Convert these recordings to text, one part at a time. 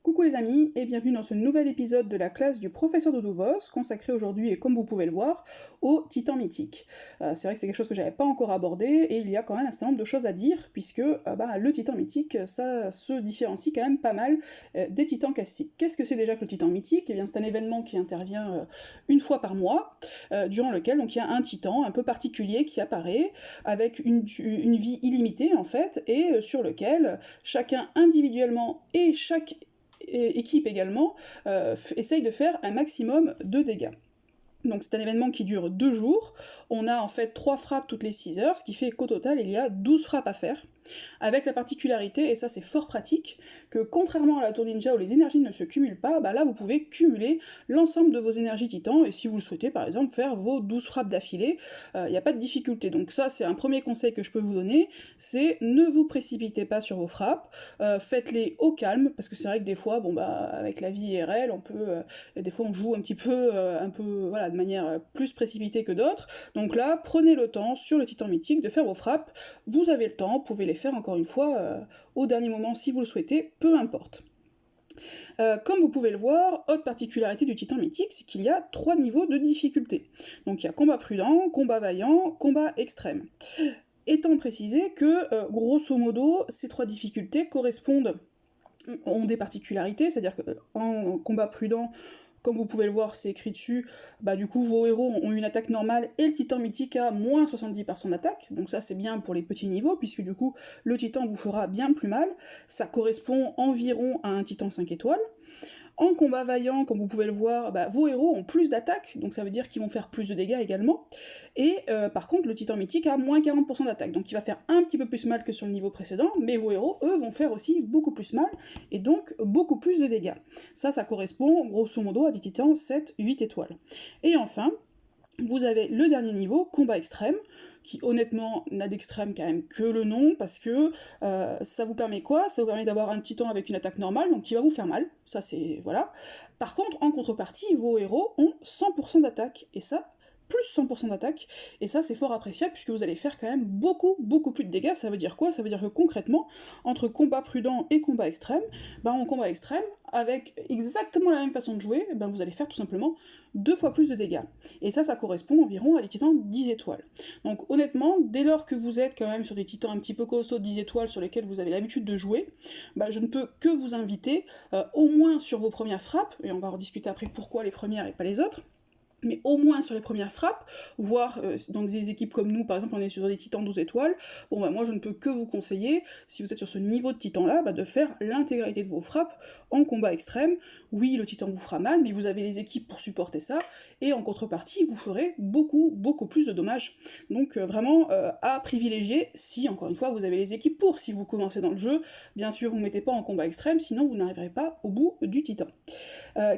Coucou les amis et bienvenue dans ce nouvel épisode de la classe du professeur Doudou-Vos, consacré aujourd'hui, et comme vous pouvez le voir, au titan mythique. C'est vrai que c'est quelque chose que j'avais pas encore abordé, et il y a quand même un certain nombre de choses à dire, puisque le titan mythique, ça se différencie quand même pas mal des titans classiques. Qu'est-ce que c'est déjà que le titan mythique? Eh bien c'est un événement qui intervient une fois par mois, durant lequel donc il y a un titan un peu particulier qui apparaît, avec une vie illimitée en fait, et sur lequel chacun individuellement et chaque équipe également essaye de faire un maximum de dégâts. Donc c'est un événement qui dure 2 jours, on a en fait 3 frappes toutes les 6 heures, ce qui fait qu'au total il y a 12 frappes à faire, avec la particularité, et ça c'est fort pratique, que contrairement à la tour ninja où les énergies ne se cumulent pas, là vous pouvez cumuler l'ensemble de vos énergies titans, et si vous le souhaitez par exemple faire vos 12 frappes d'affilée, il n'y a pas de difficulté. Donc ça c'est un premier conseil que je peux vous donner, c'est ne vous précipitez pas sur vos frappes, faites-les au calme, parce que c'est vrai que des fois, avec la vie IRL, on peut, des fois on joue un petit peu, voilà, de manière plus précipitée que d'autres, donc là, prenez le temps sur le titan mythique de faire vos frappes, vous avez le temps, vous pouvez les faire encore une fois au dernier moment si vous le souhaitez, peu importe. Comme vous pouvez le voir, autre particularité du titan mythique, c'est qu'il y a 3 niveaux de difficulté. Donc il y a combat prudent, combat vaillant, combat extrême. Étant précisé que, grosso modo, ces 3 difficultés ont des particularités, c'est-à-dire qu'en combat prudent, comme vous pouvez le voir, c'est écrit dessus, du coup vos héros ont une attaque normale et le titan mythique a moins 70% d'attaque, donc ça c'est bien pour les petits niveaux, puisque du coup le titan vous fera bien plus mal, ça correspond environ à un titan 5 étoiles. En combat vaillant, comme vous pouvez le voir, vos héros ont plus d'attaque, donc ça veut dire qu'ils vont faire plus de dégâts également, et par contre le titan mythique a moins 40% d'attaque, donc il va faire un petit peu plus mal que sur le niveau précédent, mais vos héros, eux, vont faire aussi beaucoup plus mal, et donc beaucoup plus de dégâts. Ça correspond grosso modo à des titans 7-8 étoiles. Et enfin, vous avez le dernier niveau, combat extrême, qui honnêtement n'a d'extrême quand même que le nom, parce que ça vous permet quoi? Ça vous permet d'avoir un titan avec une attaque normale, donc qui va vous faire mal, ça c'est... voilà. Par contre, en contrepartie, vos héros ont 100% d'attaque, et ça, plus 100% d'attaque, et ça c'est fort appréciable puisque vous allez faire quand même beaucoup plus de dégâts. Ça veut dire quoi? Ça veut dire que concrètement, entre combat prudent et combat extrême, en combat extrême, avec exactement la même façon de jouer, vous allez faire tout simplement 2 fois plus de dégâts. Et ça correspond environ à des titans 10 étoiles. Donc honnêtement, dès lors que vous êtes quand même sur des titans un petit peu costauds 10 étoiles sur lesquels vous avez l'habitude de jouer, je ne peux que vous inviter, au moins sur vos premières frappes, et on va rediscuter après pourquoi les premières et pas les autres, mais au moins sur les premières frappes, voire dans des équipes comme nous, par exemple on est sur des titans 12 étoiles, moi je ne peux que vous conseiller, si vous êtes sur ce niveau de titan là, de faire l'intégralité de vos frappes en combat extrême. Oui, le titan vous fera mal, mais vous avez les équipes pour supporter ça, et en contrepartie, vous ferez beaucoup plus de dommages. Donc vraiment à privilégier, si encore une fois vous avez les équipes pour, si vous commencez dans le jeu, bien sûr vous ne mettez pas en combat extrême, sinon vous n'arriverez pas au bout du titan.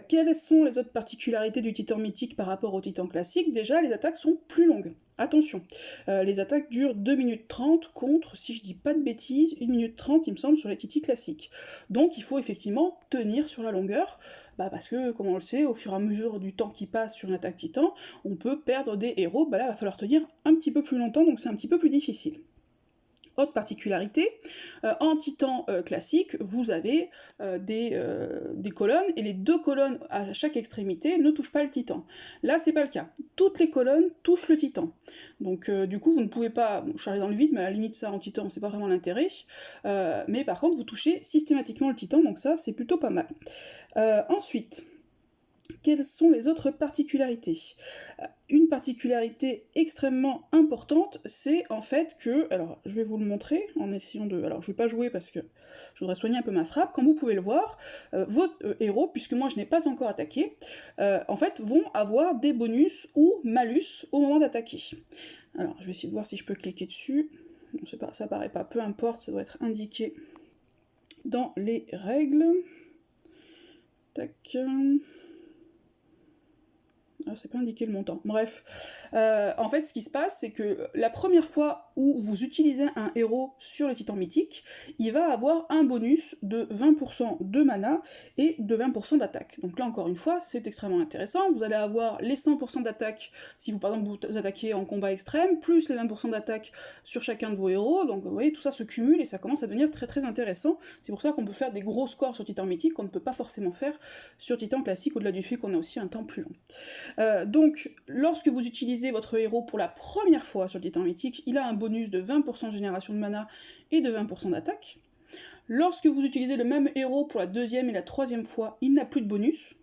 Quelles sont les autres particularités du titan mythique par rapport au titan classique? Déjà, les attaques sont plus longues. Attention, les attaques durent 2 minutes 30 contre, si je dis pas de bêtises, 1 minute 30 il me semble sur les titis classiques. Donc il faut effectivement tenir sur la longueur, parce que, comme on le sait, au fur et à mesure du temps qui passe sur une attaque titan, on peut perdre des héros, là il va falloir tenir un petit peu plus longtemps, donc c'est un petit peu plus difficile. Autre particularité, en titan classique, vous avez des colonnes, et les 2 colonnes à chaque extrémité ne touchent pas le titan. Là, c'est pas le cas. Toutes les colonnes touchent le titan. Donc du coup, vous ne pouvez pas charger dans le vide, mais à la limite, ça en titan, c'est pas vraiment l'intérêt. Mais par contre, vous touchez systématiquement le titan, donc ça, c'est plutôt pas mal. Ensuite, quelles sont les autres particularités? Une particularité extrêmement importante, c'est en fait que, alors je vais vous le montrer en essayant de... Alors je vais pas jouer parce que je voudrais soigner un peu ma frappe, comme vous pouvez le voir, vos héros, puisque moi je n'ai pas encore attaqué, en fait vont avoir des bonus ou malus au moment d'attaquer. Alors je vais essayer de voir si je peux cliquer dessus, non, c'est pas, ça apparaît pas, peu importe, ça doit être indiqué dans les règles. Tac... c'est pas indiqué le montant. Bref, en fait, ce qui se passe, c'est que la première fois où vous utilisez un héros sur le titan mythique, il va avoir un bonus de 20% de mana et de 20% d'attaque. Donc là encore une fois, c'est extrêmement intéressant. Vous allez avoir les 100% d'attaque si vous par exemple vous attaquez en combat extrême, plus les 20% d'attaque sur chacun de vos héros. Donc vous voyez, tout ça se cumule et ça commence à devenir très très intéressant. C'est pour ça qu'on peut faire des gros scores sur titan mythique qu'on ne peut pas forcément faire sur titan classique, au-delà du fait qu'on a aussi un temps plus long. Donc lorsque vous utilisez votre héros pour la première fois sur le titan mythique, il a un bonus de 20% de génération de mana et de 20% d'attaque. Lorsque vous utilisez le même héros pour la deuxième et la troisième fois, il n'a plus de bonus.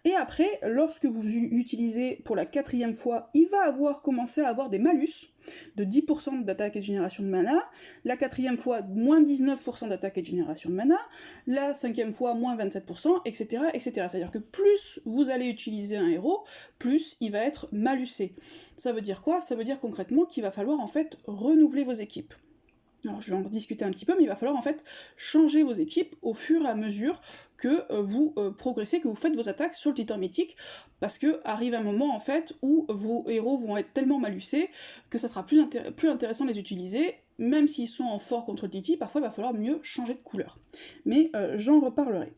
Et après, lorsque vous l'utilisez pour la quatrième fois, il va commencer à avoir des malus de 10% d'attaque et de génération de mana, la quatrième fois, moins 19% d'attaque et de génération de mana, la cinquième fois, moins 27%, etc. etc. C'est-à-dire que plus vous allez utiliser un héros, plus il va être malusé. Ça veut dire quoi? Ça veut dire concrètement qu'il va falloir en fait renouveler vos équipes. Alors je vais en discuter un petit peu, mais il va falloir en fait changer vos équipes au fur et à mesure que vous progressez, que vous faites vos attaques sur le titan mythique, parce que arrive un moment en fait où vos héros vont être tellement malusés que ça sera plus intéressant de les utiliser, même s'ils sont en fort contre le titi, parfois il va falloir mieux changer de couleur. Mais j'en reparlerai.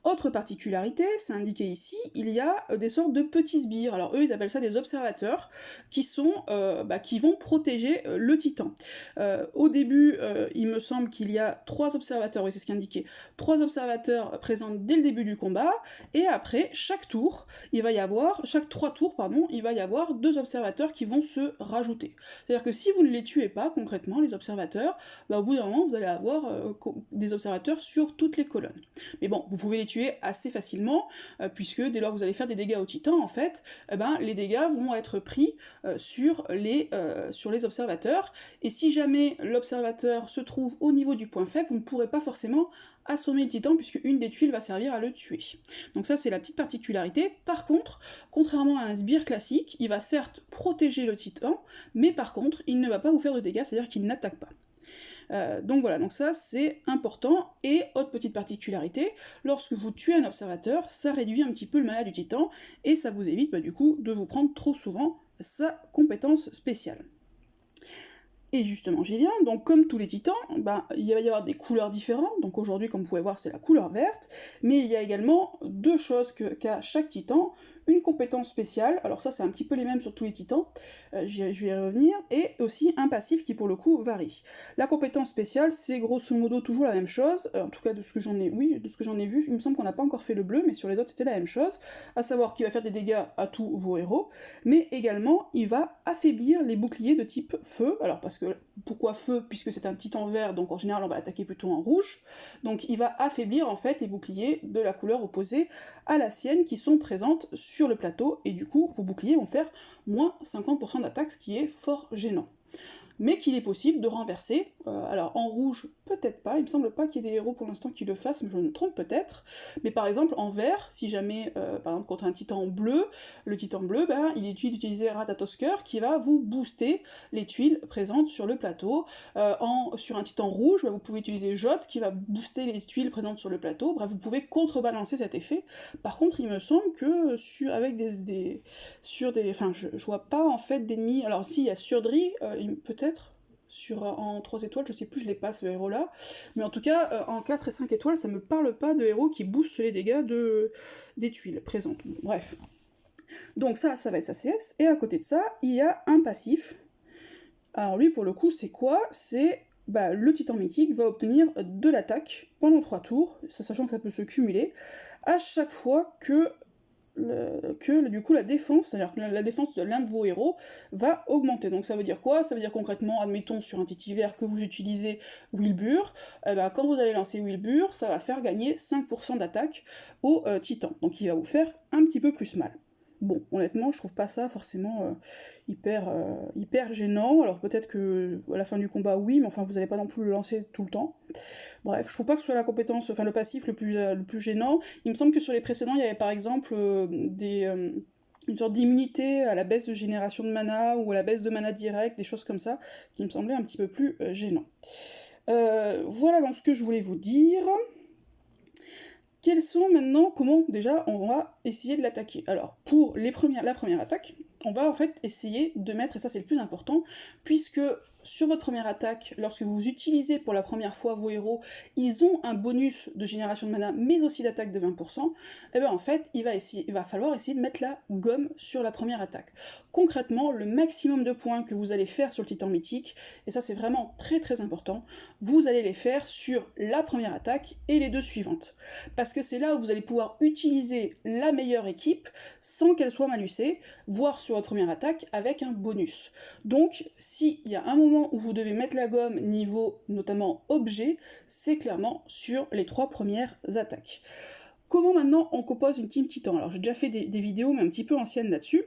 Autre particularité, c'est indiqué ici, il y a des sortes de petits sbires. Alors eux, ils appellent ça des observateurs, qui vont protéger le titan. Au début, il me semble qu'il y a 3 observateurs, oui c'est ce qui est indiqué, 3 observateurs présents dès le début du combat, et après, chaque 3 tours, il va y avoir 2 observateurs qui vont se rajouter. C'est-à-dire que si vous ne les tuez pas, concrètement, les observateurs, au bout d'un moment, vous allez avoir des observateurs sur toutes les colonnes. Mais bon, vous pouvez les tuer assez facilement, puisque dès lors que vous allez faire des dégâts au titan, en fait, les dégâts vont être pris sur les observateurs, et si jamais l'observateur se trouve au niveau du point faible, vous ne pourrez pas forcément assommer le titan, puisque une des tuiles va servir à le tuer. Donc ça, c'est la petite particularité. Par contre, contrairement à un sbire classique, il va certes protéger le titan, mais par contre, il ne va pas vous faire de dégâts, c'est-à-dire qu'il n'attaque pas. Donc voilà, donc ça c'est important. Et autre petite particularité, lorsque vous tuez un observateur, ça réduit un petit peu le mana du titan, et ça vous évite du coup de vous prendre trop souvent sa compétence spéciale. Et justement, j'y viens, donc comme tous les titans, il va y avoir des couleurs différentes, donc aujourd'hui, comme vous pouvez voir, c'est la couleur verte, mais il y a également 2 choses qu'a chaque titan, une compétence spéciale, alors ça c'est un petit peu les mêmes sur tous les titans, je vais y revenir, et aussi un passif qui pour le coup varie. La compétence spéciale, c'est grosso modo toujours la même chose, en tout cas de ce que j'en ai vu, il me semble qu'on n'a pas encore fait le bleu, mais sur les autres c'était la même chose, à savoir qu'il va faire des dégâts à tous vos héros, mais également il va affaiblir les boucliers de type feu, alors parce que, pourquoi feu? Puisque c'est un titan vert, donc en général on va l'attaquer plutôt en rouge, donc il va affaiblir en fait les boucliers de la couleur opposée à la sienne qui sont présentes sur le plateau, et du coup vos boucliers vont faire moins 50% d'attaque, ce qui est fort gênant. Mais qu'il est possible de renverser, alors en rouge peut-être pas, il me semble pas qu'il y ait des héros pour l'instant qui le fassent, mais je me trompe peut-être, mais par exemple en vert, si jamais, par exemple contre un titan bleu, le titan bleu, il est utile d'utiliser Ratatosker qui va vous booster les tuiles présentes sur le plateau, sur un titan rouge, vous pouvez utiliser Jot qui va booster les tuiles présentes sur le plateau, bref, vous pouvez contrebalancer cet effet. Par contre, il me semble que je vois pas en fait d'ennemis, alors si, il y a Surdri, peut-être, en 3 étoiles, je sais plus, je les passe ce héros là, mais en tout cas en 4 et 5 étoiles ça me parle pas de héros qui boostent les dégâts des tuiles présentes. Bref. Donc ça va être sa CS, et à côté de ça, il y a un passif. Alors lui pour le coup c'est quoi? C'est le titan mythique va obtenir de l'attaque pendant 3 tours, sachant que ça peut se cumuler, à chaque fois que du coup la défense, c'est-à-dire que la défense de l'un de vos héros va augmenter. Donc ça veut dire quoi? Ça veut dire concrètement, admettons sur un titi vert que vous utilisez Wilbur, quand vous allez lancer Wilbur, ça va faire gagner 5% d'attaque au titan, donc il va vous faire un petit peu plus mal. Bon, honnêtement, je trouve pas ça forcément hyper gênant. Alors peut-être que à la fin du combat, oui, mais enfin vous allez pas non plus le lancer tout le temps. Bref, je trouve pas que ce soit le passif le plus gênant. Il me semble que sur les précédents, il y avait par exemple une sorte d'immunité à la baisse de génération de mana ou à la baisse de mana direct, des choses comme ça, qui me semblaient un petit peu plus gênants. Voilà donc ce que je voulais vous dire. Comment déjà on va essayer de l'attaquer? Alors, pour la première attaque, on va en fait essayer de mettre, et ça c'est le plus important, puisque sur votre première attaque, lorsque vous utilisez pour la première fois vos héros, ils ont un bonus de génération de mana, mais aussi d'attaque de 20%, et bien en fait, il va falloir essayer de mettre la gomme sur la première attaque. Concrètement, le maximum de points que vous allez faire sur le titan mythique, et ça c'est vraiment très très important, vous allez les faire sur la première attaque et les deux suivantes. Parce que c'est là où vous allez pouvoir utiliser la meilleure équipe sans qu'elle soit malucée, voire sur votre première attaque avec un bonus. Donc, s'il y a un moment où vous devez mettre la gomme niveau notamment objet, c'est clairement sur les 3 premières attaques. Comment maintenant on compose une team titan? Alors j'ai déjà fait des vidéos mais un petit peu anciennes là-dessus.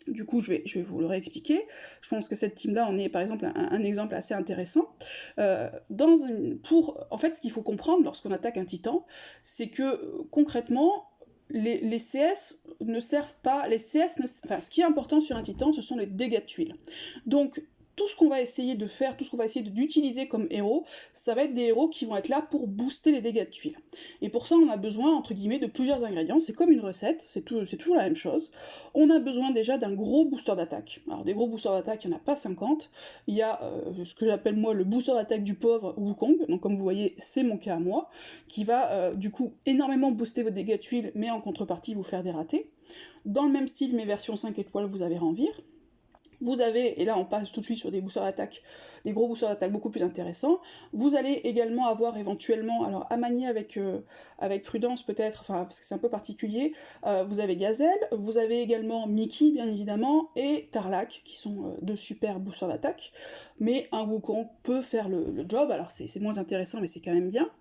Du coup, je vais vous le réexpliquer. Je pense que cette team-là en est, par exemple, un exemple assez intéressant. En fait, ce qu'il faut comprendre lorsqu'on attaque un titan, c'est que, concrètement, les CS ne servent pas... ce qui est important sur un titan, ce sont les dégâts de tuiles. Donc, tout ce qu'on va essayer de faire, tout ce qu'on va essayer d'utiliser comme héros, ça va être des héros qui vont être là pour booster les dégâts de tuiles. Et pour ça, on a besoin, entre guillemets, de plusieurs ingrédients. C'est comme une recette, c'est toujours la même chose. On a besoin déjà d'un gros booster d'attaque. Alors, des gros boosters d'attaque, il n'y en a pas 50. Il y a ce que j'appelle, moi, le booster d'attaque du pauvre Wukong. Donc, comme vous voyez, c'est mon cas à moi, qui va, du coup, énormément booster vos dégâts de tuiles, mais en contrepartie, vous faire des ratés. Dans le même style, mes versions 5 étoiles, vous avez Renvir. Vous avez, et là on passe tout de suite sur des boosters d'attaque, des gros boosters d'attaque beaucoup plus intéressants. Vous allez également avoir éventuellement, alors à manier avec prudence peut-être, enfin parce que c'est un peu particulier, vous avez Gazelle, vous avez également Mickey bien évidemment, et Tarlac, qui sont deux super boosters d'attaque, mais un Wukong peut faire le job, alors c'est moins intéressant mais c'est quand même bien.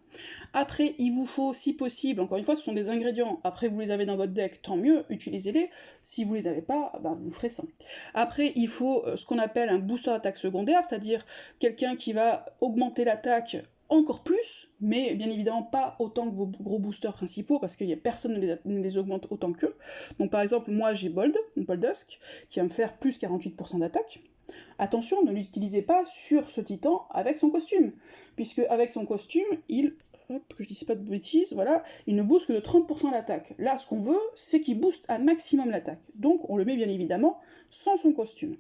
Après, il vous faut, si possible, encore une fois, ce sont des ingrédients, après vous les avez dans votre deck, tant mieux, utilisez-les, si vous les avez pas, ben, vous ferez ça. Après, il faut ce qu'on appelle un booster d'attaque secondaire, c'est-à-dire quelqu'un qui va augmenter l'attaque encore plus, mais bien évidemment pas autant que vos gros boosters principaux, parce que personne ne les augmente autant qu'eux. Donc par exemple, moi j'ai Boldusk, qui va me faire plus 48% d'attaque. Attention, ne l'utilisez pas sur ce titan avec son costume, puisque avec son costume, que je dise pas de bêtises, voilà, il ne booste que de 30% l'attaque. Là, ce qu'on veut, c'est qu'il booste un maximum l'attaque. Donc, on le met bien évidemment sans son costume.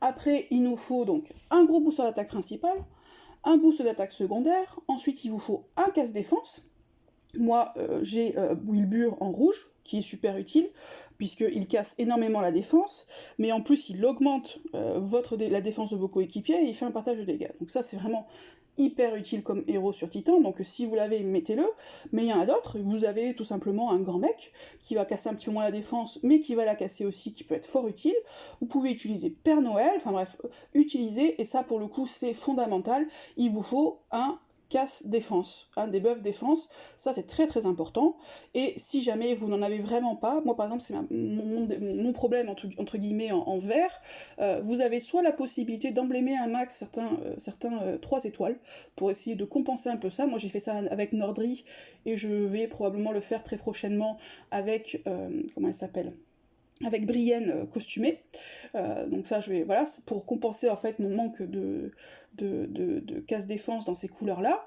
Après, il nous faut donc un gros booster d'attaque principal, un boost d'attaque secondaire, ensuite il vous faut un casse-défense. Moi, j'ai Wilbur en rouge, qui est super utile, puisqu'il casse énormément la défense, mais en plus il augmente la défense de vos coéquipiers et il fait un partage de dégâts. Donc ça c'est vraiment hyper utile comme héros sur Titan, donc si vous l'avez, mettez-le, mais il y en a d'autres, vous avez tout simplement un grand mec, qui va casser un petit peu moins la défense, mais qui va la casser aussi, qui peut être fort utile, vous pouvez utiliser Père Noël, enfin bref, utilisez, et ça pour le coup c'est fondamental, il vous faut un casse défense, un debuff défense, ça c'est très très important, et si jamais vous n'en avez vraiment pas, moi par exemple c'est mon problème entre guillemets en vert, vous avez soit la possibilité d'emblémer un max certains 3 étoiles, pour essayer de compenser un peu ça, moi j'ai fait ça avec Nordry, et je vais probablement le faire très prochainement avec, comment elle s'appelle, avec Brienne costumée, donc ça voilà, c'est pour compenser en fait mon manque de casse-défense dans ces couleurs-là.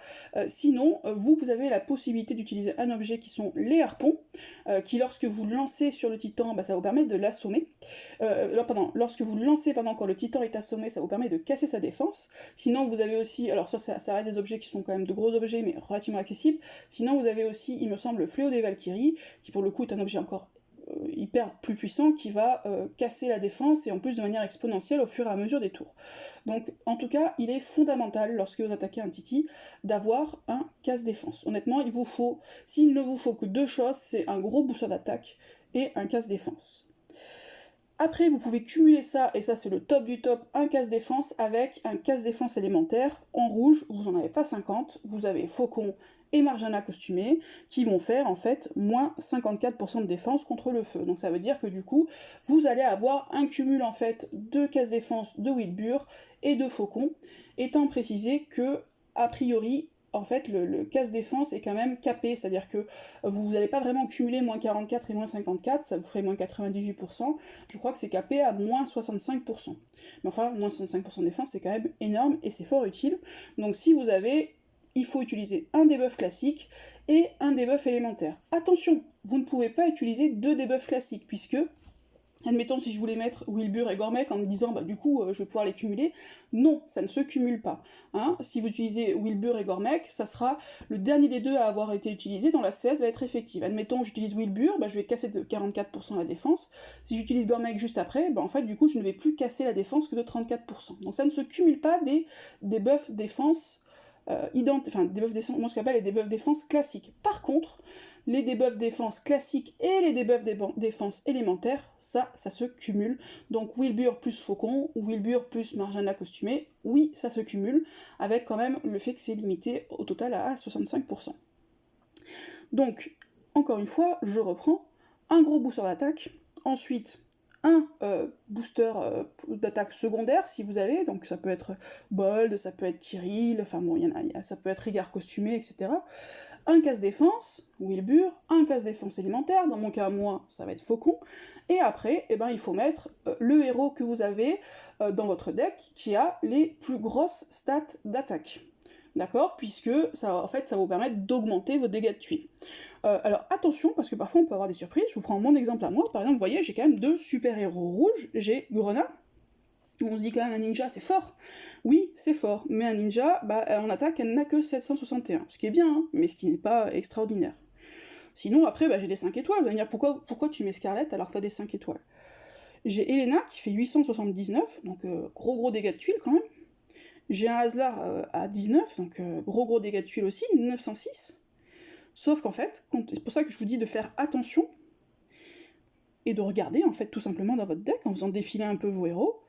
Sinon, vous avez la possibilité d'utiliser un objet qui sont les harpons, qui lorsque vous lancez sur le titan, ça vous permet de l'assommer. Lorsque vous le lancez pendant quand le titan est assommé, ça vous permet de casser sa défense. Sinon, vous avez aussi, alors ça reste des objets qui sont quand même de gros objets, mais relativement accessibles. Sinon, vous avez aussi, il me semble, le fléau des Valkyries, qui pour le coup est un objet encore hyper plus puissant qui va casser la défense et en plus de manière exponentielle au fur et à mesure des tours. Donc en tout cas, il est fondamental lorsque vous attaquez un Titi d'avoir un casse-défense. Honnêtement, s'il ne vous faut que 2 choses, c'est un gros booster d'attaque et un casse-défense. Après, vous pouvez cumuler ça, et ça c'est le top du top, un casse-défense avec un casse-défense élémentaire. En rouge, vous n'en avez pas 50, vous avez Faucon et Marjana costumée, qui vont faire en fait moins 54% de défense contre le feu. Donc ça veut dire que du coup, vous allez avoir un cumul en fait de casse-défense de Wilbur et de Faucon, étant précisé que, a priori, en fait, le casse-défense est quand même capé, c'est-à-dire que vous n'allez pas vraiment cumuler moins 44 et moins 54, ça vous ferait moins 98%, je crois que c'est capé à moins 65%. Mais enfin, moins 65% de défense, c'est quand même énorme et c'est fort utile. Donc si vous avez, il faut utiliser un debuff classique et un debuff élémentaire. Attention, vous ne pouvez pas utiliser 2 debuffs classiques, puisque Admettons si je voulais mettre Wilbur et Gormek en me disant du coup je vais pouvoir les cumuler, non, ça ne se cumule pas. Hein. Si vous utilisez Wilbur et Gormek, ça sera le dernier des deux à avoir été utilisé dont la CS va être effective. Admettons que j'utilise Wilbur, je vais casser de 44% la défense. Si j'utilise Gormek juste après, en fait du coup je ne vais plus casser la défense que de 34%. Donc ça ne se cumule pas des buffs défense des debuffs défense, moi ce qu'on appelle les debuffs défense classiques. Par contre, les debuffs défense classiques et les debuffs défense élémentaires, ça se cumule. Donc Wilbur plus Faucon, ou Wilbur plus Marjana costumé, oui, ça se cumule, avec quand même le fait que c'est limité au total à 65%. Donc, encore une fois, je reprends, un gros booster d'attaque, ensuite un booster d'attaque secondaire si vous avez, donc ça peut être Bold, ça peut être Kirill, enfin bon, ça peut être Rigard costumé, etc. Un casse défense, Wilbur, un casse défense élémentaire, dans mon cas moi ça va être Faucon, et après il faut mettre le héros que vous avez dans votre deck qui a les plus grosses stats d'attaque. D'accord, puisque ça va vous permettre d'augmenter vos dégâts de tuiles. Alors attention, parce que parfois on peut avoir des surprises, je vous prends mon exemple à moi, par exemple, vous voyez, j'ai quand même 2 super-héros rouges, j'ai Grena, on se dit quand même un ninja c'est fort, oui c'est fort, mais un ninja, en attaque elle n'a que 761, ce qui est bien, hein, mais ce qui n'est pas extraordinaire. Sinon après j'ai des 5 étoiles, vous allez me dire pourquoi tu mets Scarlett alors que t'as des 5 étoiles. J'ai Elena qui fait 879, donc gros dégâts de tuiles quand même. J'ai un Haslar à 19, donc gros dégâts de tuiles aussi, 906. Sauf qu'en fait, c'est pour ça que je vous dis de faire attention et de regarder en fait tout simplement dans votre deck en faisant défiler un peu vos héros.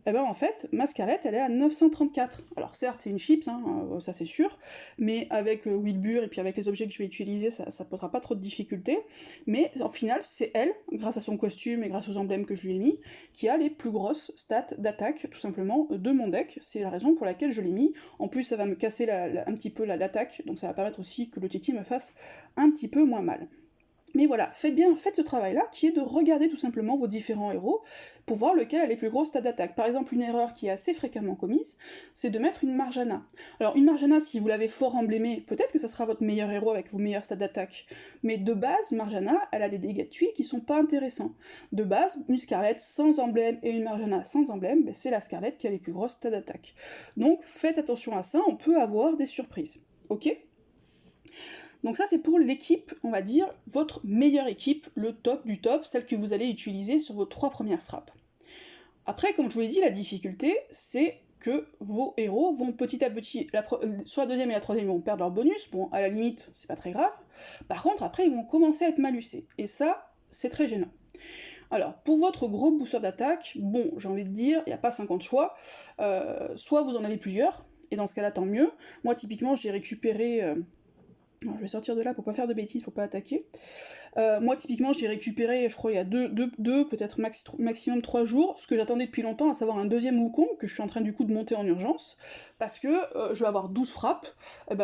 En fait, ma Scarlett, elle est à 934. Alors certes, c'est une chips, ça c'est sûr, mais avec Wilbur et puis avec les objets que je vais utiliser, ça posera pas trop de difficultés, mais en final, c'est elle, grâce à son costume et grâce aux emblèmes que je lui ai mis, qui a les plus grosses stats d'attaque, tout simplement, de mon deck. C'est la raison pour laquelle je l'ai mis. En plus, ça va me casser un petit peu l'attaque, donc ça va permettre aussi que le Titi me fasse un petit peu moins mal. Mais voilà, faites ce travail-là, qui est de regarder tout simplement vos différents héros, pour voir lequel a les plus grosses stats d'attaque. Par exemple, une erreur qui est assez fréquemment commise, c'est de mettre une Marjana. Alors une Marjana, si vous l'avez fort emblémée, peut-être que ça sera votre meilleur héros avec vos meilleures stats d'attaque, mais de base, Marjana, elle a des dégâts de tuiles qui sont pas intéressants. De base, une Scarlett sans emblème et une Marjana sans emblème, c'est la Scarlett qui a les plus grosses stats d'attaque. Donc faites attention à ça, on peut avoir des surprises. Ok ? Donc ça c'est pour l'équipe, on va dire, votre meilleure équipe, le top du top, celle que vous allez utiliser sur vos 3 premières frappes. Après, comme je vous l'ai dit, la difficulté, c'est que vos héros vont petit à petit, soit la deuxième et la troisième, ils vont perdre leur bonus, bon, à la limite, c'est pas très grave. Par contre, après, ils vont commencer à être malucés, et ça, c'est très gênant. Alors, pour votre gros booster d'attaque, bon, j'ai envie de dire, il n'y a pas 50 choix, soit vous en avez plusieurs, et dans ce cas-là, tant mieux. Moi, typiquement, j'ai récupéré... Alors, je vais sortir de là pour pas faire de bêtises, pour pas attaquer. Moi, typiquement, j'ai récupéré, je crois, il y a deux peut-être maximum 3 jours, ce que j'attendais depuis longtemps, à savoir un deuxième Wukong, que je suis en train du coup de monter en urgence, parce que je vais avoir 12 frappes,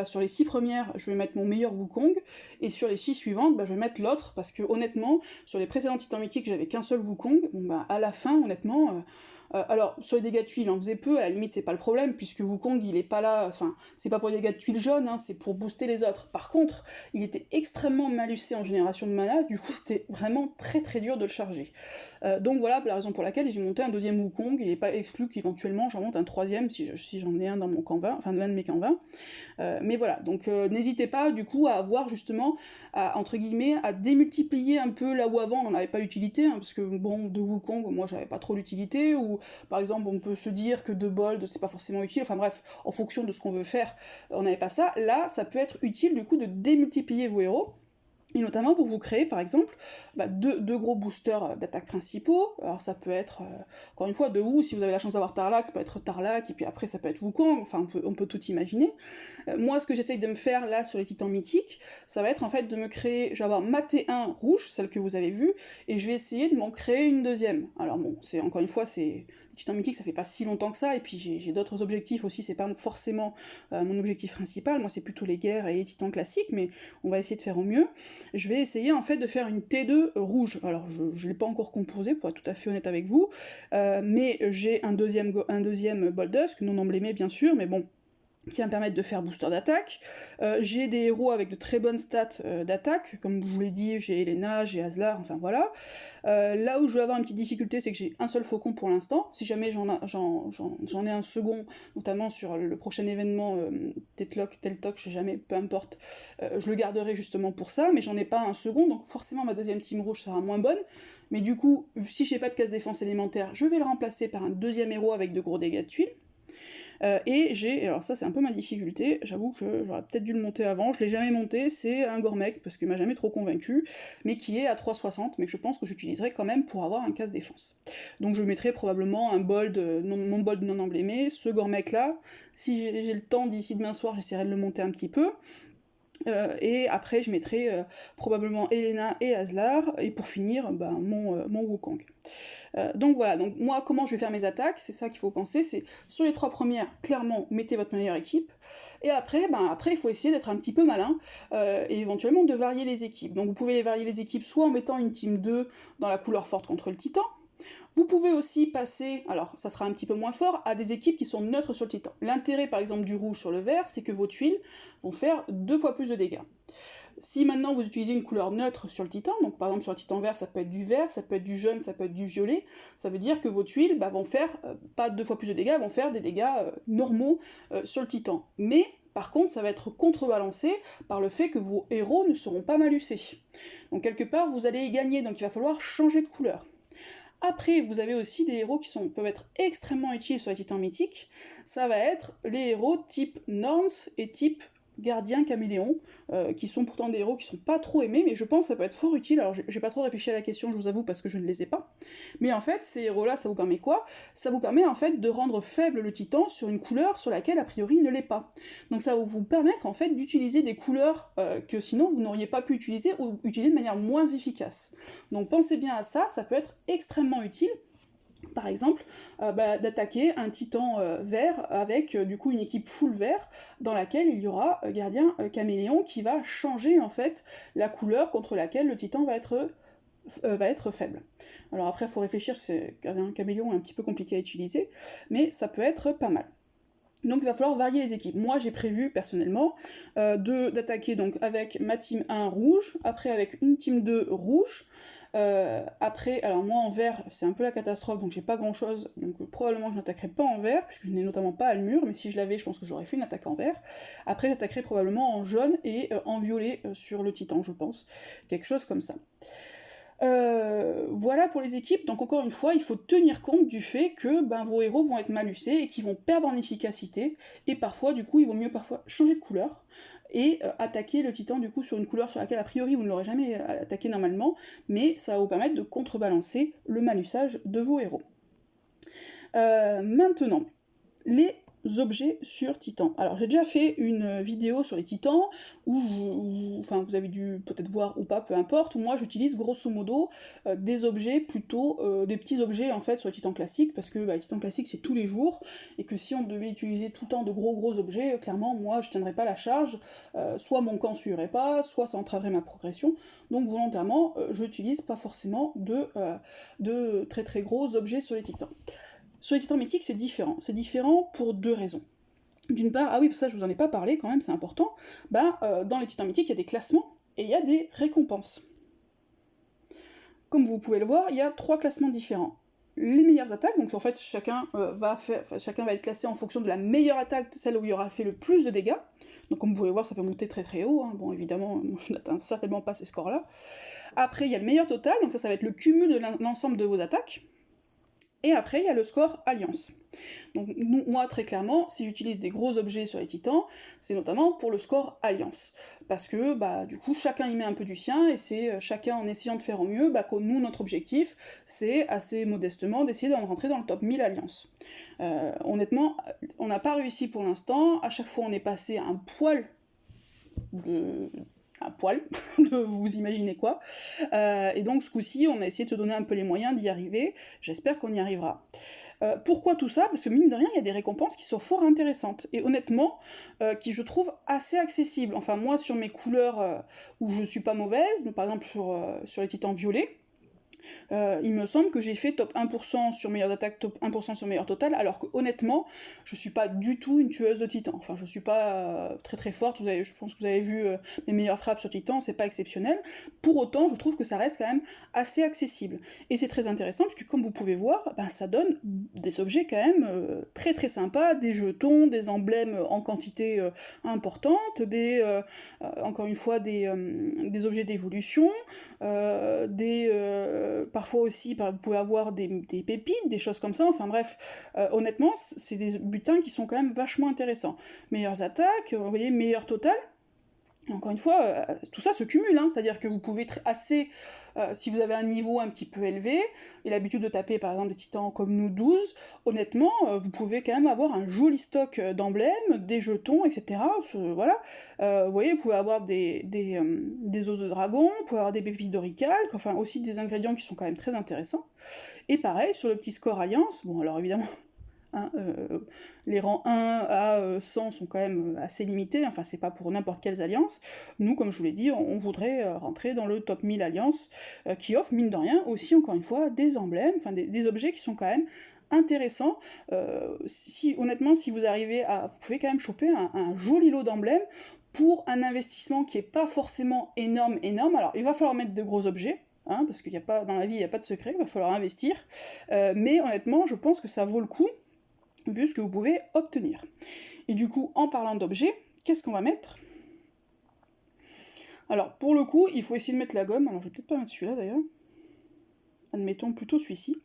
sur les 6 premières, je vais mettre mon meilleur Wukong, et sur les 6 suivantes, je vais mettre l'autre, parce que honnêtement, sur les précédents titans mythiques, j'avais qu'un seul Wukong, à la fin, honnêtement... alors, sur les dégâts de tuiles, il en faisait peu, à la limite, c'est pas le problème, puisque Wukong, il est pas là, enfin, c'est pas pour les dégâts de tuiles jaunes, c'est pour booster les autres. Par contre, il était extrêmement malucé en génération de mana, du coup, c'était vraiment très très dur de le charger. Donc voilà, la raison pour laquelle j'ai monté un deuxième Wukong, il est pas exclu qu'éventuellement j'en monte un troisième, si j'en ai un dans mon camp 20, enfin, l'un de mes camps 20. Mais voilà, donc n'hésitez pas, du coup, à avoir justement, entre guillemets, à démultiplier un peu là où avant on n'en avait pas l'utilité, parce que, bon, de Wukong, moi, j'avais pas trop l'utilité, ou par exemple, on peut se dire que de Bold, c'est pas forcément utile, enfin bref, en fonction de ce qu'on veut faire, on n'avait pas ça. Là, ça peut être utile, du coup, de démultiplier vos héros, et notamment pour vous créer, par exemple, deux gros boosters d'attaque principaux. Alors ça peut être, encore une fois, de Wu, si vous avez la chance d'avoir Tarlac, ça peut être Tarlac, et puis après ça peut être Wukong, enfin on peut tout imaginer. Moi, ce que j'essaye de me faire, là, sur les titans mythiques, ça va être, en fait, de me créer, je vais avoir ma T1 rouge, celle que vous avez vue, et je vais essayer de m'en créer une deuxième. Alors bon, c'est, encore une fois, c'est... Titan mythique, ça fait pas si longtemps que ça, et puis j'ai d'autres objectifs aussi, c'est pas forcément mon objectif principal, moi c'est plutôt les guerres et les titans classiques, mais on va essayer de faire au mieux. Je vais essayer en fait de faire une T2 rouge, alors je l'ai pas encore composé, pour être tout à fait honnête avec vous, mais j'ai un deuxième Boldusk, non emblémé bien sûr, mais bon, qui va me permettre de faire booster d'attaque. J'ai des héros avec de très bonnes stats d'attaque, comme je vous l'ai dit, j'ai Elena, j'ai Aslar, enfin voilà. Là où je vais avoir une petite difficulté, c'est que j'ai un seul faucon pour l'instant. Si jamais j'en ai un second, notamment sur le prochain événement Teltoc, je sais jamais, peu importe, je le garderai justement pour ça, mais j'en ai pas un second, donc forcément ma deuxième team rouge sera moins bonne. Mais du coup, si j'ai pas de case défense élémentaire, je vais le remplacer par un deuxième héros avec de gros dégâts de tuiles. Et alors ça c'est un peu ma difficulté, j'avoue que j'aurais peut-être dû le monter avant, je l'ai jamais monté, c'est un Gormek, parce qu'il m'a jamais trop convaincu, mais qui est à 3,60, mais que je pense que j'utiliserai quand même pour avoir un case défense. Donc je mettrai probablement un bold, mon bold non emblémé, ce Gormek là, si j'ai le temps d'ici demain soir, j'essaierai de le monter un petit peu. Et après je mettrai probablement Elena et Aslar, et pour finir, mon Wukong. Donc voilà, donc moi comment je vais faire mes attaques, c'est ça qu'il faut penser, c'est sur les 3 premières, clairement, mettez votre meilleure équipe, et après il faut essayer d'être un petit peu malin, et éventuellement de varier les équipes. Donc vous pouvez les varier les équipes soit en mettant une team 2 dans la couleur forte contre le titan, vous pouvez aussi passer, alors ça sera un petit peu moins fort, à des équipes qui sont neutres sur le titan. L'intérêt par exemple du rouge sur le vert, c'est que vos tuiles vont faire 2 fois plus de dégâts. Si maintenant vous utilisez une couleur neutre sur le titan, donc par exemple sur le titan vert ça peut être du vert, ça peut être du jaune, ça peut être du violet, ça veut dire que vos tuiles vont faire pas 2 fois plus de dégâts, vont faire des dégâts normaux sur le titan. Mais par contre, ça va être contrebalancé par le fait que vos héros ne seront pas malucés. Donc quelque part, vous allez y gagner, donc il va falloir changer de couleur. Après, vous avez aussi des héros qui peuvent être extrêmement utiles sur les titans mythiques. Ça va être les héros type Norns et type Gardien Caméléon, qui sont pourtant des héros qui sont pas trop aimés, mais je pense que ça peut être fort utile. Alors j'ai pas trop réfléchi à la question, je vous avoue, parce que je ne les ai pas. Mais en fait, ces héros-là, ça vous permet quoi? Ça vous permet en fait de rendre faible le titan sur une couleur sur laquelle a priori il ne l'est pas. Donc ça va vous permettre en fait d'utiliser des couleurs que sinon vous n'auriez pas pu utiliser, ou utiliser de manière moins efficace. Donc pensez bien à ça, ça peut être extrêmement utile. Par exemple, d'attaquer un titan vert avec du coup une équipe full vert dans laquelle il y aura Gardien Caméléon qui va changer en fait la couleur contre laquelle le titan va être faible. Alors après il faut réfléchir, Gardien Caméléon est un petit peu compliqué à utiliser, mais ça peut être pas mal. Donc il va falloir varier les équipes. Moi j'ai prévu personnellement d'attaquer donc avec ma team 1 rouge, après avec une team 2 rouge, après, alors moi en vert c'est un peu la catastrophe donc j'ai pas grand chose, donc probablement je n'attaquerai pas en vert, puisque je n'ai notamment pas Almur, mais si je l'avais je pense que j'aurais fait une attaque en vert. Après j'attaquerai probablement en jaune et en violet sur le titan, je pense, quelque chose comme ça. Voilà pour les équipes, donc encore une fois, il faut tenir compte du fait que vos héros vont être malucés et qu'ils vont perdre en efficacité, et parfois, du coup, il vaut mieux parfois changer de couleur, et attaquer le titan, du coup, sur une couleur sur laquelle, a priori, vous ne l'aurez jamais attaqué normalement, mais ça va vous permettre de contrebalancer le malussage de vos héros. Maintenant, les objets sur Titan. Alors j'ai déjà fait une vidéo sur les Titans, enfin vous avez dû peut-être voir ou pas, peu importe, où moi j'utilise grosso modo des objets plutôt, des petits objets en fait sur les Titans classiques, parce que les Titans classiques c'est tous les jours, et que si on devait utiliser tout le temps de gros objets, clairement moi je tiendrais pas la charge, soit mon camp suivrait pas, soit ça entraverait ma progression, donc volontairement j'utilise pas forcément de très gros objets sur les Titans. Sur les titans mythiques, c'est différent. C'est différent pour 2 raisons. D'une part, ah oui, ça je vous en ai pas parlé quand même, c'est important, dans les titans mythiques, il y a des classements et il y a des récompenses. Comme vous pouvez le voir, il y a 3 classements différents. Les meilleures attaques, donc en fait chacun va être classé en fonction de la meilleure attaque, celle où il aura fait le plus de dégâts. Donc comme vous pouvez voir, ça peut monter très haut, hein. Bon évidemment, moi, je n'atteins certainement pas ces scores-là. Après, il y a le meilleur total, donc ça va être le cumul de l'ensemble de vos attaques. Et après, il y a le score Alliance. Donc moi, très clairement, si j'utilise des gros objets sur les titans, c'est notamment pour le score Alliance. Parce que, du coup, chacun y met un peu du sien, et c'est chacun en essayant de faire au mieux, que nous, notre objectif, c'est assez modestement d'essayer d'en rentrer dans le top 1000 Alliance. Honnêtement, on n'a pas réussi pour l'instant, à chaque fois on est passé un poil, vous imaginez quoi, et donc ce coup-ci on a essayé de se donner un peu les moyens d'y arriver, j'espère qu'on y arrivera. Pourquoi tout ça? Parce que mine de rien, il y a des récompenses qui sont fort intéressantes, et honnêtement, qui je trouve assez accessibles. Enfin moi sur mes couleurs où je suis pas mauvaise, par exemple sur les titans violets, Il me semble que j'ai fait top 1% sur meilleure d'attaque, top 1% sur meilleur total, alors que honnêtement, je suis pas du tout une tueuse de titan. Enfin, je suis pas très très forte, je pense que vous avez vu mes meilleures frappes sur titan, c'est pas exceptionnel. Pour autant, je trouve que ça reste quand même assez accessible. Et c'est très intéressant, puisque comme vous pouvez voir, ben, ça donne des objets quand même très très sympas, des jetons, des emblèmes en quantité importante, encore une fois, des objets d'évolution, parfois aussi, vous pouvez avoir des pépites, des choses comme ça, enfin bref, honnêtement, c'est des butins qui sont quand même vachement intéressants. Meilleures attaques, vous voyez, meilleur total, encore une fois, tout ça se cumule, hein, c'est-à-dire que vous pouvez si vous avez un niveau un petit peu élevé, et l'habitude de taper par exemple des titans comme nous 12, honnêtement, vous pouvez quand même avoir un joli stock d'emblèmes, des jetons, etc. Voilà. Vous voyez, vous pouvez avoir des os de dragon, vous pouvez avoir des pépites d'oricalque, enfin aussi des ingrédients qui sont quand même très intéressants. Et pareil, sur le petit score alliance, bon alors évidemment, hein, les rangs 1 à 100 sont quand même assez limités, enfin c'est pas pour n'importe quelles alliances. Nous, comme je vous l'ai dit, on voudrait rentrer dans le top 1000 alliances, qui offre, mine de rien, aussi encore une fois, des emblèmes, enfin des objets qui sont quand même intéressants. Honnêtement, si vous arrivez vous pouvez quand même choper un joli lot d'emblèmes pour un investissement qui est pas forcément énorme. Alors il va falloir mettre de gros objets, hein, parce qu'il n'y a pas, dans la vie, il n'y a pas de secret, il va falloir investir. Mais honnêtement, je pense que ça vaut le coup, vu ce que vous pouvez obtenir. Et du coup, en parlant d'objets, qu'est-ce qu'on va mettre? Alors, pour le coup, il faut essayer de mettre la gomme. Alors, je vais peut-être pas mettre celui-là, d'ailleurs. Admettons plutôt celui-ci.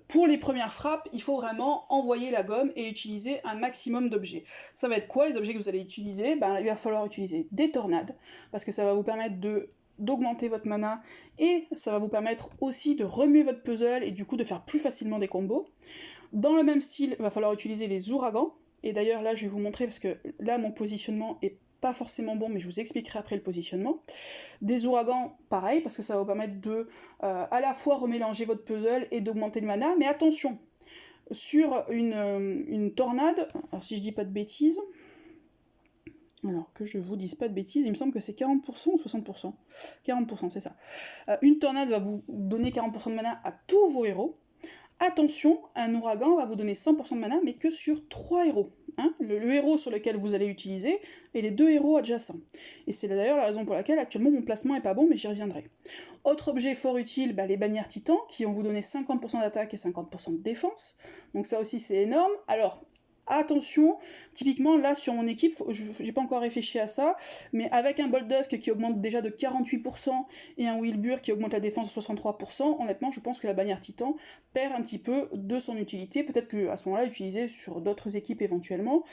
Pour les premières frappes, il faut vraiment envoyer la gomme et utiliser un maximum d'objets. Ça va être quoi, les objets que vous allez utiliser? Il va falloir utiliser des tornades, parce que ça va vous permettre d'augmenter votre mana, et ça va vous permettre aussi de remuer votre puzzle, et du coup de faire plus facilement des combos. Dans le même style, il va falloir utiliser les ouragans, et d'ailleurs là je vais vous montrer, parce que là mon positionnement est pas forcément bon, mais je vous expliquerai après le positionnement. Des ouragans, pareil, parce que ça va vous permettre de à la fois remélanger votre puzzle et d'augmenter le mana, mais attention, sur une tornade, alors si je dis pas de bêtises, alors que je vous dise pas de bêtises, il me semble que c'est 40% ou 60%. 40%, c'est ça. Une tornade va vous donner 40% de mana à tous vos héros. Attention, un ouragan va vous donner 100% de mana, mais que sur 3 héros. Hein, le héros sur lequel vous allez l'utiliser, et les 2 héros adjacents. Et c'est d'ailleurs la raison pour laquelle actuellement mon placement est pas bon, mais j'y reviendrai. Autre objet fort utile, les bannières titans, qui vont vous donner 50% d'attaque et 50% de défense. Donc ça aussi c'est énorme. Alors, attention, typiquement là sur mon équipe, j'ai pas encore réfléchi à ça, mais avec un Boldusk qui augmente déjà de 48% et un Wilbur qui augmente la défense de 63%, honnêtement je pense que la bannière Titan perd un petit peu de son utilité, peut-être qu'à ce moment-là utiliser sur d'autres équipes éventuellement,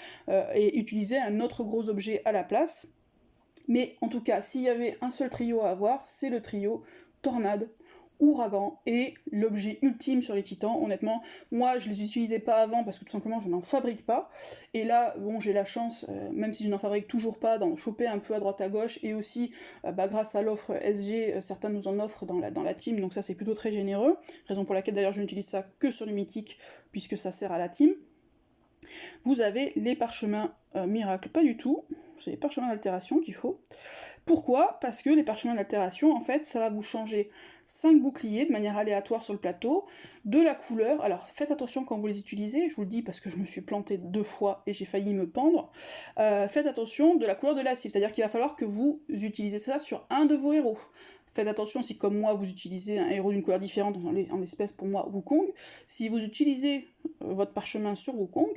et utiliser un autre gros objet à la place. Mais en tout cas, s'il y avait un seul trio à avoir, c'est le trio Tornade, Ouragan, et l'objet ultime sur les titans. Honnêtement, moi je les utilisais pas avant parce que tout simplement je n'en fabrique pas, et là bon j'ai la chance, même si je n'en fabrique toujours pas, d'en choper un peu à droite à gauche, et aussi grâce à l'offre SG, certains nous en offrent dans la team, donc ça c'est plutôt très généreux, raison pour laquelle d'ailleurs je n'utilise ça que sur le mythique puisque ça sert à la team. Vous avez les parchemins miracles, pas du tout, c'est les parchemins d'altération qu'il faut. Pourquoi? Parce que les parchemins d'altération, en fait, ça va vous changer 5 boucliers de manière aléatoire sur le plateau, de la couleur. Alors faites attention quand vous les utilisez, je vous le dis parce que je me suis plantée 2 fois et j'ai failli me pendre. Faites attention de la couleur de la cible, c'est-à-dire qu'il va falloir que vous utilisez ça sur un de vos héros. Faites attention si, comme moi, vous utilisez un héros d'une couleur différente, en l'espèce pour moi Wukong. Si vous utilisez votre parchemin sur Wukong,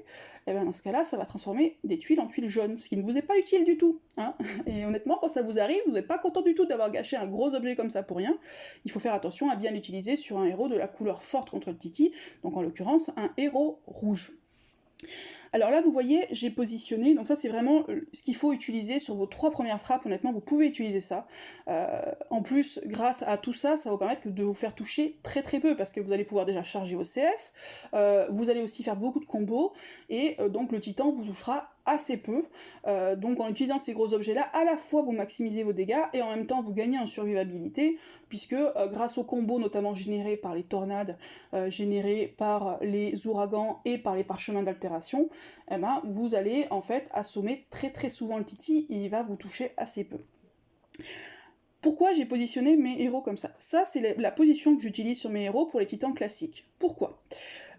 et dans ce cas-là, ça va transformer des tuiles en tuiles jaunes, ce qui ne vous est pas utile du tout. Hein, et honnêtement, quand ça vous arrive, vous n'êtes pas content du tout d'avoir gâché un gros objet comme ça pour rien. Il faut faire attention à bien l'utiliser sur un héros de la couleur forte contre le Titi, donc en l'occurrence un héros rouge. Alors là, vous voyez, j'ai positionné, donc ça c'est vraiment ce qu'il faut utiliser sur vos 3 premières frappes, honnêtement, vous pouvez utiliser ça. En plus, grâce à tout ça, ça va vous permettre de vous faire toucher très très peu, parce que vous allez pouvoir déjà charger vos CS, vous allez aussi faire beaucoup de combos, et donc le titan vous touchera assez peu, donc en utilisant ces gros objets là, à la fois vous maximisez vos dégâts et en même temps vous gagnez en survivabilité, puisque grâce aux combos notamment générés par les tornades, générés par les ouragans et par les parchemins d'altération, vous allez en fait assommer très très souvent le Titi et il va vous toucher assez peu. Pourquoi j'ai positionné mes héros comme ça? Ça, c'est la position que j'utilise sur mes héros pour les titans classiques. Pourquoi?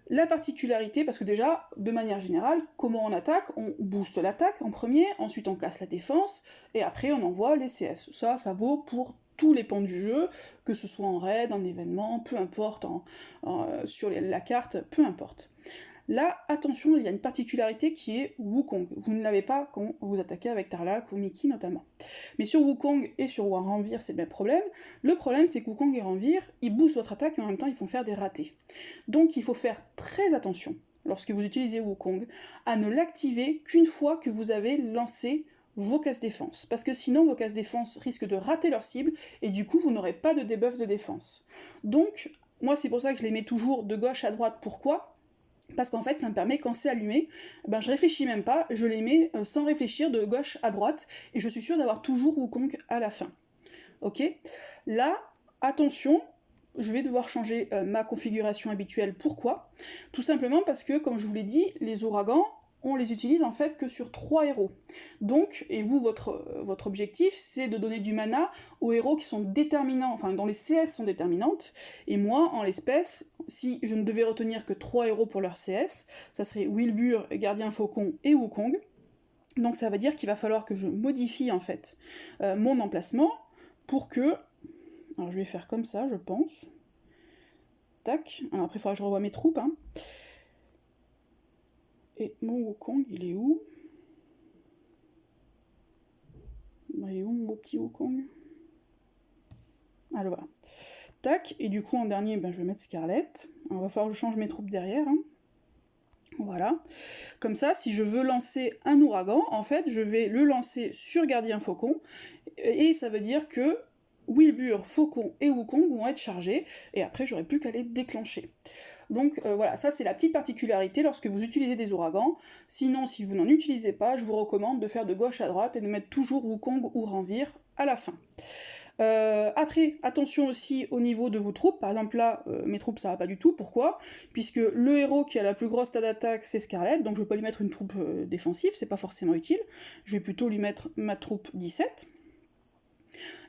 La particularité, parce que déjà, de manière générale, comment on attaque? On booste l'attaque en premier, ensuite on casse la défense, et après on envoie les CS. Ça vaut pour tous les pans du jeu, que ce soit en raid, en événement, peu importe, sur la carte, peu importe. Là, attention, il y a une particularité qui est Wukong. Vous ne l'avez pas quand vous attaquez avec Tarlac ou Mickey notamment. Mais sur Wukong et sur Ranvir, c'est le même problème. Le problème, c'est que Wukong et Ranvir, ils boostent votre attaque, mais en même temps, ils font faire des ratés. Donc il faut faire très attention, lorsque vous utilisez Wukong, à ne l'activer qu'une fois que vous avez lancé vos cases défense, parce que sinon vos cases défense risquent de rater leur cible, et du coup vous n'aurez pas de debuff de défense. Donc, moi c'est pour ça que je les mets toujours de gauche à droite. Pourquoi ? Parce qu'en fait, ça me permet, quand c'est allumé, je réfléchis même pas, je les mets sans réfléchir de gauche à droite, et je suis sûre d'avoir toujours Wukong à la fin. Ok ? Là, attention, je vais devoir changer ma configuration habituelle. Pourquoi ? Tout simplement parce que, comme je vous l'ai dit, les ouragans, on les utilise en fait que sur 3 héros. Donc, et vous, votre objectif, c'est de donner du mana aux héros qui sont déterminants, enfin dont les CS sont déterminantes, et moi, en l'espèce, si je ne devais retenir que 3 héros pour leur CS, ça serait Wilbur, Gardien Faucon et Wukong. Donc ça veut dire qu'il va falloir que je modifie en fait mon emplacement pour que... Alors je vais faire comme ça, je pense. Tac. Alors après, il faudra que je revoie mes troupes, hein. Et mon Wukong, il est où? Il est où mon petit Wukong? Alors voilà. Tac, et du coup en dernier, je vais mettre Scarlett. Alors, il va falloir que je change mes troupes derrière, hein. Voilà. Comme ça, si je veux lancer un ouragan, en fait, je vais le lancer sur Gardien Faucon, et ça veut dire que Wilbur, Faucon et Wukong vont être chargés, et après j'aurai plus qu'à les déclencher. Donc voilà, ça c'est la petite particularité lorsque vous utilisez des ouragans. Sinon, si vous n'en utilisez pas, je vous recommande de faire de gauche à droite et de mettre toujours Wukong ou Ranvir à la fin. Après, attention aussi au niveau de vos troupes. Par exemple là, mes troupes ça va pas du tout. Pourquoi ? Puisque le héros qui a la plus grosse stat d'attaque c'est Scarlett, donc je vais pas lui mettre une troupe défensive, c'est pas forcément utile. Je vais plutôt lui mettre ma troupe 17.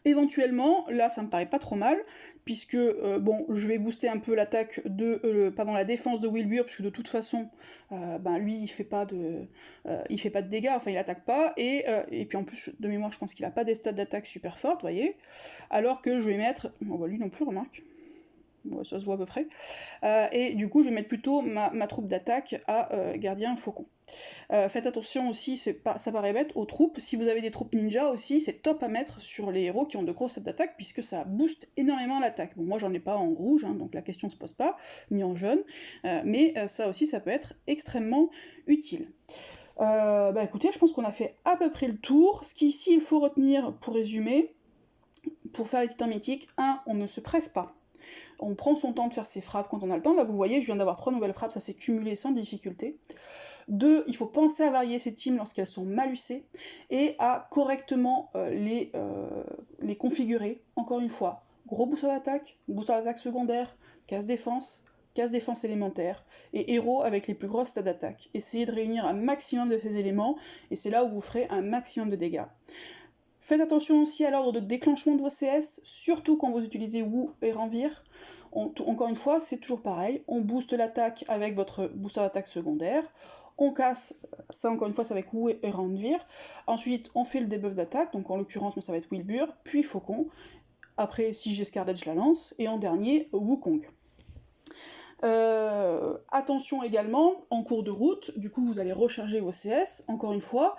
Éventuellement, là ça me paraît pas trop mal, puisque je vais booster un peu l'attaque la défense de Wilbur, puisque de toute façon, lui il fait pas de dégâts, enfin il attaque pas, et puis en plus de mémoire je pense qu'il a pas des stats d'attaque super fortes, vous voyez, alors que je vais mettre, lui non plus remarque, ouais, ça se voit à peu près, et du coup je vais mettre plutôt ma troupe d'attaque à Gardien Faucon. Faites attention aussi, ça paraît bête, aux troupes. Si vous avez des troupes ninja aussi, c'est top à mettre sur les héros qui ont de grosses stats d'attaque, puisque ça booste énormément l'attaque. Bon, moi j'en ai pas en rouge, hein, donc la question se pose pas, ni en jaune, mais ça aussi, ça peut être extrêmement utile. Écoutez, je pense qu'on a fait à peu près le tour. Ce qu'ici il faut retenir, pour résumer, pour faire les titans mythiques, 1, on ne se presse pas. On prend son temps de faire ses frappes quand on a le temps. Là, vous voyez, je viens d'avoir 3 nouvelles frappes, ça s'est cumulé sans difficulté. 2, il faut penser à varier ces teams lorsqu'elles sont malucées et à correctement les configurer. Encore une fois, gros booster d'attaque secondaire, casse défense élémentaire, et héros avec les plus grosses stats d'attaque. Essayez de réunir un maximum de ces éléments, et c'est là où vous ferez un maximum de dégâts. Faites attention aussi à l'ordre de déclenchement de vos CS, surtout quand vous utilisez Wu et Ranvir. Encore une fois, c'est toujours pareil, on booste l'attaque avec votre booster d'attaque secondaire, on casse, ça encore une fois c'est avec Wu et Ranvir, ensuite on fait le debuff d'attaque, donc en l'occurrence ça va être Wilbur, puis Faucon, après si j'ai Scarlett je la lance, et en dernier Wukong. Attention également, en cours de route, du coup vous allez recharger vos CS, encore une fois,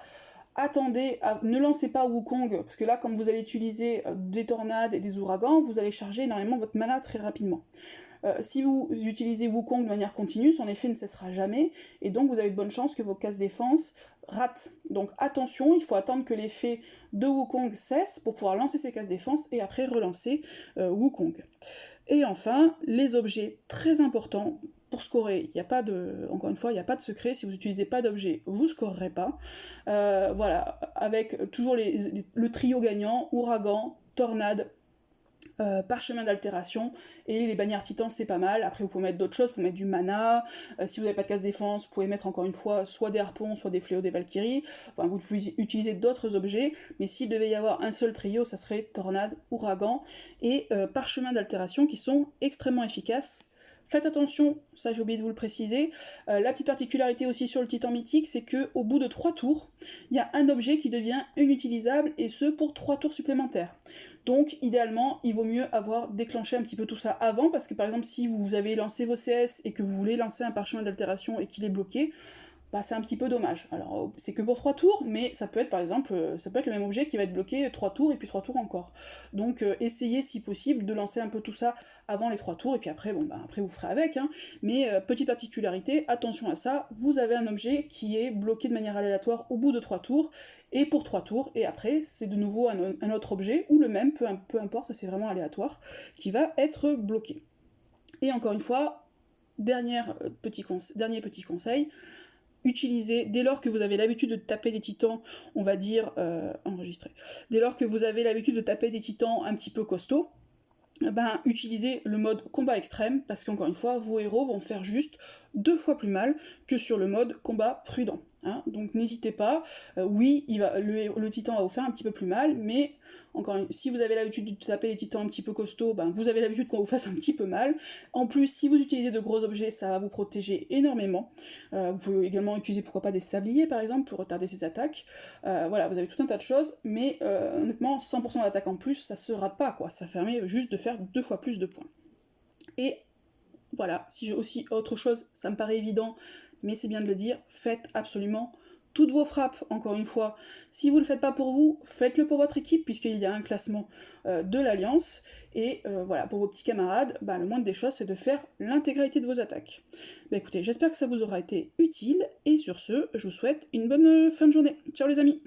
attendez, ne lancez pas Wukong, parce que là, comme vous allez utiliser des tornades et des ouragans, vous allez charger énormément votre mana très rapidement. Si vous utilisez Wukong de manière continue, son effet ne cessera jamais, et donc vous avez de bonnes chances que vos cases défense ratent. Donc attention, il faut attendre que l'effet de Wukong cesse pour pouvoir lancer ses cases défense, et après relancer Wukong. Et enfin, les objets très importants. Pour scorer, encore une fois, il n'y a pas de secret, si vous n'utilisez pas d'objet, vous ne scorerez pas. Voilà, avec toujours le trio gagnant, ouragan, tornade Parchemin d'altération, et les bannières titans c'est pas mal. Après vous pouvez mettre d'autres choses, vous pouvez mettre du mana, si vous n'avez pas de casse défense, vous pouvez mettre encore une fois soit des harpons, soit des fléaux, des valkyries, enfin, vous pouvez utiliser d'autres objets, mais s'il devait y avoir un seul trio, ça serait tornade, ouragan et parchemin d'altération qui sont extrêmement efficaces. Faites attention, ça j'ai oublié de vous le préciser, la petite particularité aussi sur le titan mythique, c'est que au bout de 3 tours, il y a un objet qui devient inutilisable, et ce pour 3 tours supplémentaires. Donc idéalement, il vaut mieux avoir déclenché un petit peu tout ça avant, parce que par exemple si vous avez lancé vos CS et que vous voulez lancer un parchemin d'altération et qu'il est bloqué, bah c'est un petit peu dommage. Alors c'est que pour 3 tours, mais ça peut être par exemple, ça peut être le même objet qui va être bloqué 3 tours et puis 3 tours encore. Donc essayez si possible de lancer un peu tout ça avant les 3 tours, et puis après, bon bah après vous ferez avec, hein. Mais petite particularité, attention à ça, vous avez un objet qui est bloqué de manière aléatoire au bout de 3 tours, et pour 3 tours, et après c'est de nouveau un autre objet, ou le même, peu importe, ça c'est vraiment aléatoire, qui va être bloqué. Et encore une fois, dernier petit conseil, utilisez, dès lors que vous avez l'habitude de taper des titans, on va dire, enregistré, dès lors que vous avez l'habitude de taper des titans un petit peu costauds, ben, utilisez le mode combat extrême, parce qu'encore une fois, vos héros vont faire juste 2 fois plus mal que sur le mode combat prudent. Hein, donc n'hésitez pas, oui, le titan va vous faire un petit peu plus mal, mais si vous avez l'habitude de taper les titans un petit peu costauds, ben, vous avez l'habitude qu'on vous fasse un petit peu mal. En plus, si vous utilisez de gros objets, ça va vous protéger énormément. Vous pouvez également utiliser, pourquoi pas, des sabliers par exemple, pour retarder ses attaques. Voilà, vous avez tout un tas de choses, mais honnêtement, 100% d'attaque en plus, ça se rate pas, quoi. Ça permet juste de faire 2 fois plus de points. Et voilà, si j'ai aussi autre chose, ça me paraît évident, mais c'est bien de le dire, faites absolument toutes vos frappes, encore une fois. Si vous ne le faites pas pour vous, faites-le pour votre équipe, puisqu'il y a un classement de l'Alliance, et voilà, pour vos petits camarades, bah, le moindre des choses, c'est de faire l'intégralité de vos attaques. Bah écoutez, j'espère que ça vous aura été utile, et sur ce, je vous souhaite une bonne fin de journée. Ciao les amis!